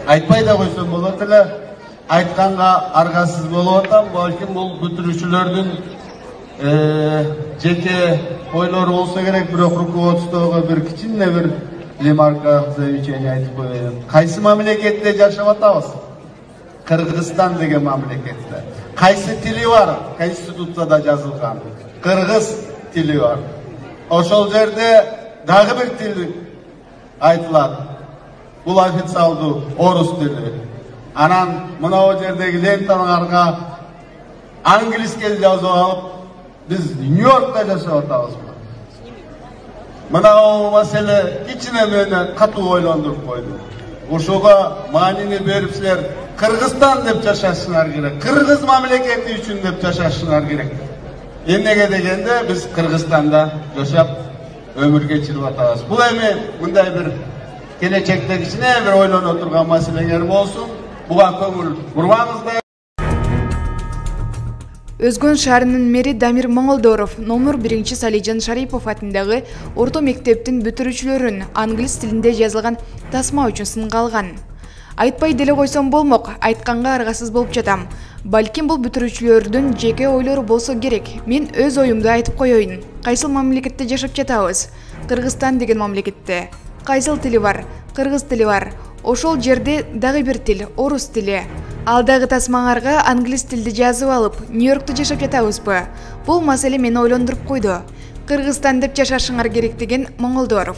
Айтпай да койсом болот эле, айтканга аргасыз болуп атам. Балким бул бүтүрүүчүлөрдүн жеке ойлору болсо керек, бирок руководствого бир кичине бир ремарка, замечание айтып коеюн. Кайсы мамлекетте жашап атабыз? Кыргызстан деген мамлекетте. Кайсы тили бар? Конституцияда жазылган. Кыргыз тили бар. Ошол жерде дагы бир тил айтылат. Бул официалдуу орус тили. Анан мына жердеги ленталарга английский жазып алып, биз Нью-Йоркта жашап атабыз. Мына маселе кичине мени катуу ойлондуруп койду. Ошого маанини берип силер Кыргызстан деп жашашыңар керек. Кыргыз мамлекети үчүн деп жашашыңар керек. Эмнеге дегенде биз Кыргызстанда жашап өмүр кечирип атабыз. Бул эми мындай бир келечекте кичине бир ойлоно турган маселеңер болсун. Буга көңүл бурбаңыздар. Өзгөн шаарынын мэри Дамир Моңолдоров номер 1 Салижан Шарипов атындагы орто мектептин бүтүрүүчүлөрүн англис тилинде жазылган тасма үчүн сынга алган. Айтпай деле койсом болмок, айтканга аргасыз болуп жатам. Балким бул бүтүрүүчүлөрдүн жеке ойлору болсо керек. Мен өз оюмду айтып коеюн. Кайсыл мамлекетте жашап жатабыз? Кыргызстан деген мамлекетте. Кайсыл тили бар? Кыргыз тили бар. Ошол жерде дагы бир тил, орус тили. Ал дагы тасмаңарга англис тилди жазып алып, Нью-Йоркто жашап жатабызбы? Бул маселе мени ойлондуруп койду. Кыргызстан деп жашашыңар керек деген Моңолдоров.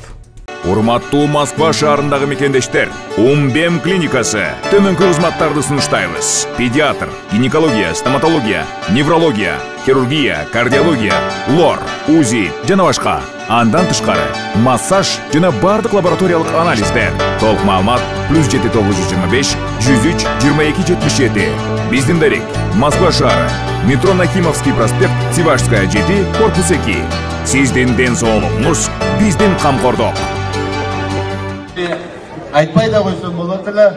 Урматтуу Москва шаарындагы мекендештер, Умбем клиникасы төмөнкү кызматтарды сунуштайбыз. Педиатр, гинекология, стоматология, неврология, хирургия, кардиология, лор, УЗИ жана башка. Андан тышкары массаж жана бардык лабораториялык анализдер. Толук маалымат +7 925 103 22 77. Биздин дарек Москва шаары, метро Нахимовский проспект, Сивашская 7, корпус 2. Сиздин ден соолугуңуз биздин камкордук. Айтпай да койсом болот эле,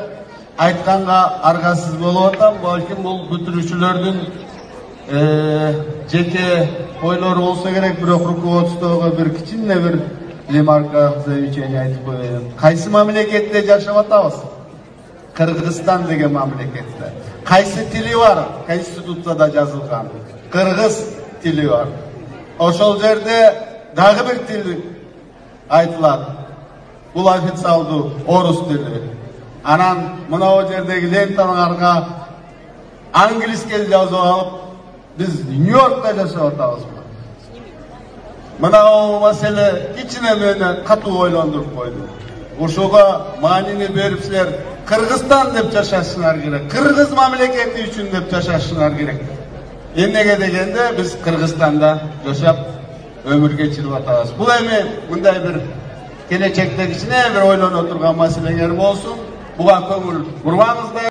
айтканга аргасыз болуп атам. Балким бул бүтүрүүчүлөрдүн жеке ойлору болсо керек, бирок руководствого бир кичине бир ремарка, замечание айтып коеюн. Кайсы мамлекетте жашап атабыз? Кыргызстан деген мамлекетте. Кайсы тили бар? Конституцияда жазылган. Кыргыз тили бар. Ошол жерде дагы бир тил айтылат. Бул официалдуу орус тили. Анан мына жердеги ленталарга английский жазып алып, биз Нью-Йоркта жашап атабыз. Мына маселе кичине мени катуу ойлондуруп койду. Ошого маанини берип силер Кыргызстан деп жашашыңар керек. Кыргыз мамлекети үчүн деп жашашыңар керек. Эмнеге дегенде биз Кыргызстанда жашап өмүр кечирип атабыз. Бул эми мындай бир келечекте кичине бир ойлоно турган маселеңер болсун. Буга көңүл бурбаңыздар.